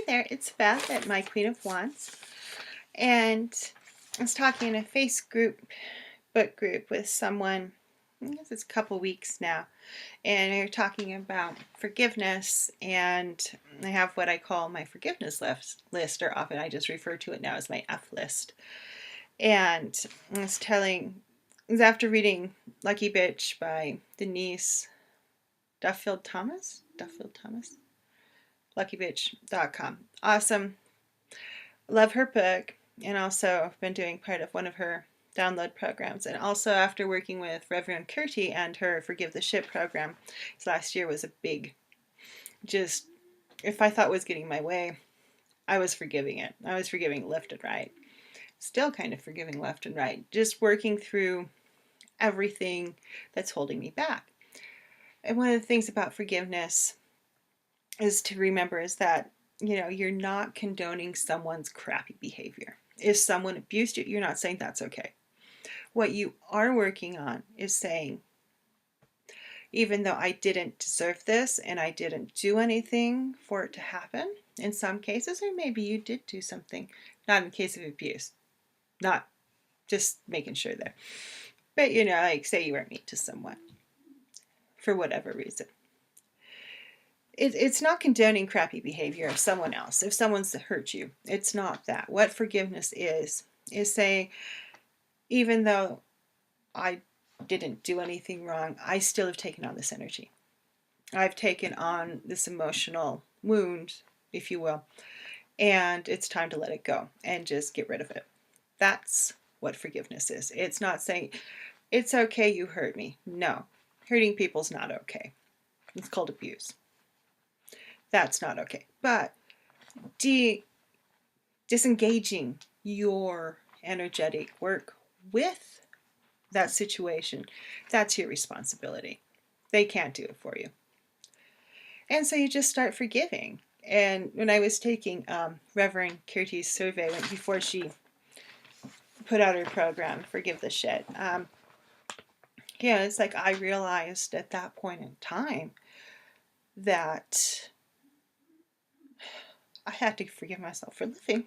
there, it's Beth at My Queen of Wands, and I was talking in a book group with someone, I guess it's a couple weeks now, and we were talking about forgiveness, and I have what I call my forgiveness list, or often I just refer to it now as my F list. And I was after reading Lucky Bitch by Denise Duffield Thomas, luckybitch.com. Awesome. Love her book, and also I've been doing part of one of her download programs, and also after working with Rev.Kerti and her Forgive the Shit program, last year was a big, just, if I thought was getting my way, I was forgiving it. I was forgiving left and right. Still kind of forgiving left and right. Just working through everything that's holding me back. And one of the things about forgiveness is to remember is that, you're not condoning someone's crappy behavior. If someone abused you, you're not saying that's okay. What you are working on is saying, even though I didn't deserve this and I didn't do anything for it to happen, in some cases, or maybe you did do something, not in case of abuse, not just making sure there. But, like say you were mean to someone for whatever reason. It's not condoning crappy behavior of someone else. If someone's hurt you, it's not that. What forgiveness is saying, even though I didn't do anything wrong, I still have taken on this energy. I've taken on this emotional wound, if you will, and it's time to let it go and just get rid of it. That's what forgiveness is. It's not saying, it's okay you hurt me. No, hurting people's not okay. It's called abuse. That's not okay. But disengaging your energetic work with that situation, that's your responsibility. They can't do it for you. And so you just start forgiving. And when I was taking Reverend Kerti's survey before she put out her program, Forgive the Shit, it's like I realized at that point in time that I had to forgive myself for living.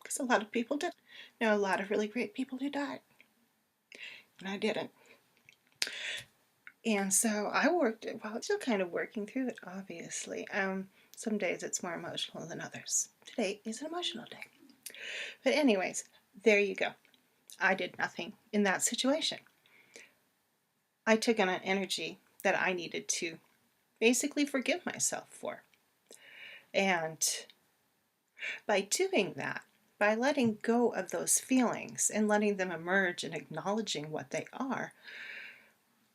Because a lot of people did. A lot of really great people who died. And I didn't. And so I still kind of working through it, obviously. Some days it's more emotional than others. Today is an emotional day. But anyways, there you go. I did nothing in that situation. I took on an energy that I needed to basically forgive myself for. And by doing that, by letting go of those feelings and letting them emerge and acknowledging what they are,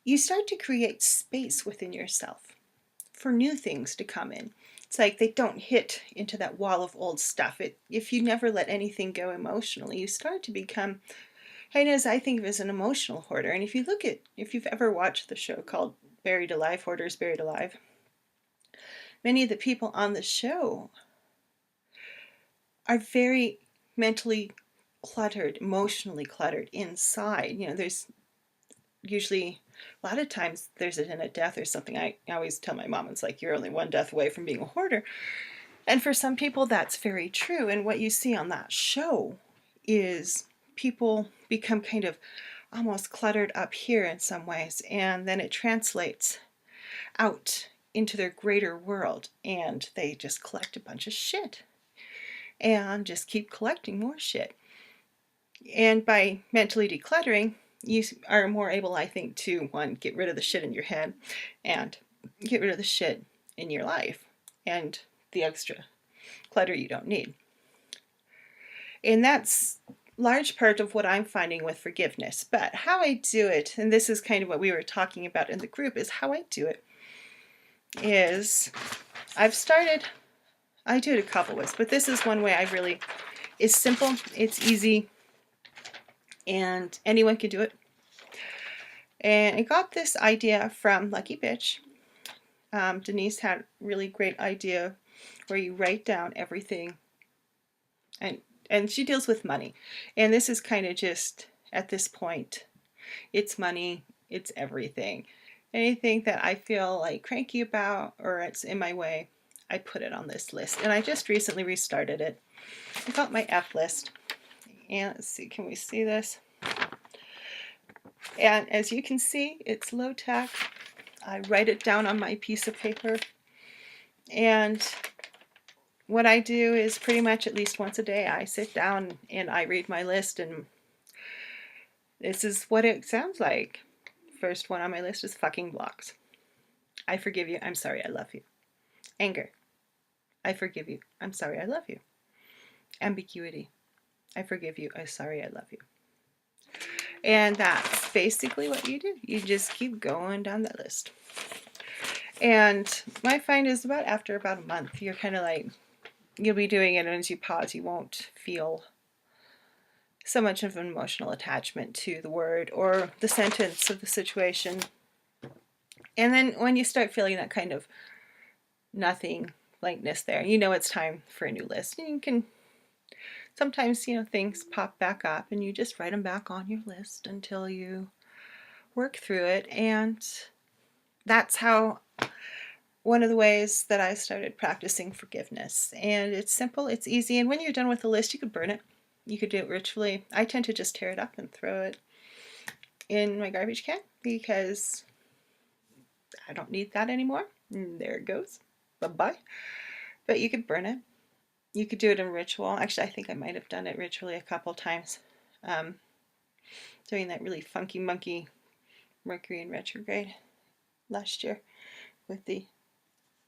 you start to create space within yourself for new things to come in. It's like they don't hit into that wall of old stuff. If you never let anything go emotionally, you start to become, as I think of as an emotional hoarder. And if you've ever watched the show called Buried Alive, Hoarders Buried Alive, many of the people on the show are very mentally cluttered, emotionally cluttered inside. There's usually, a lot of times there's a death or something. I always tell my mom, it's like you're only one death away from being a hoarder. And for some people that's very true. And what you see on that show is people become kind of almost cluttered up here in some ways, and then it translates out into their greater world, and they just collect a bunch of shit and just keep collecting more shit. And by mentally decluttering, you are more able, I think, to, one, get rid of the shit in your head and get rid of the shit in your life and the extra clutter you don't need. And that's large part of what I'm finding with forgiveness. But how I do it, and this is kind of what we were talking about in the group, is how I do it is I do it a couple ways, but this is one way it's simple, it's easy, and anyone can do it. And I got this idea from Lucky Bitch. Denise had a really great idea where you write down everything, and she deals with money. And this is kind of just, at this point, it's money, it's everything. anything that I feel like cranky about or it's in my way, I put it on this list. And I just recently restarted it. I got my F list. And let's see, can we see this? And as you can see, it's low tech. I write it down on my piece of paper. And what I do is pretty much at least once a day, I sit down and I read my list, and this is what it sounds like. First one on my list is fucking blocks. I forgive you. I'm sorry. I love you. Anger. I forgive you. I'm sorry. I love you. Ambiguity. I forgive you. I'm sorry. I love you. And that's basically what you do. You just keep going down that list. And my find is after about a month, you're kind of like, you'll be doing it, and as you pause, you won't feel so much of an emotional attachment to the word or the sentence of the situation. And then when you start feeling that kind of nothing blankness there, you know it's time for a new list. And you can sometimes, things pop back up, and you just write them back on your list until you work through it. And that's how one of the ways that I started practicing forgiveness. And it's simple, it's easy, and when you're done with the list, you could burn it. You could do it ritually. I tend to just tear it up and throw it in my garbage can because I don't need that anymore. And there it goes. Bye-bye. But you could burn it. You could do it in ritual. Actually, I think I might have done it ritually a couple times. Doing that really funky monkey Mercury in retrograde last year with the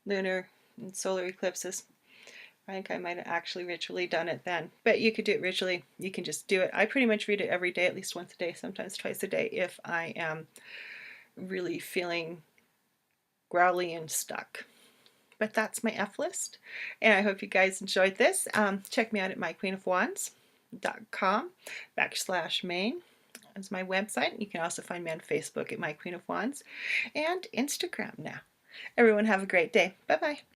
lunar and solar eclipses. I think I might have actually ritually done it then. But you could do it ritually. You can just do it. I pretty much read it every day, at least once a day, sometimes twice a day, if I am really feeling growly and stuck. But that's my F list. And I hope you guys enjoyed this. Check me out at myqueenofwands.com/main. That's my website. You can also find me on Facebook at My Queen of Wands and Instagram now. Everyone have a great day. Bye-bye.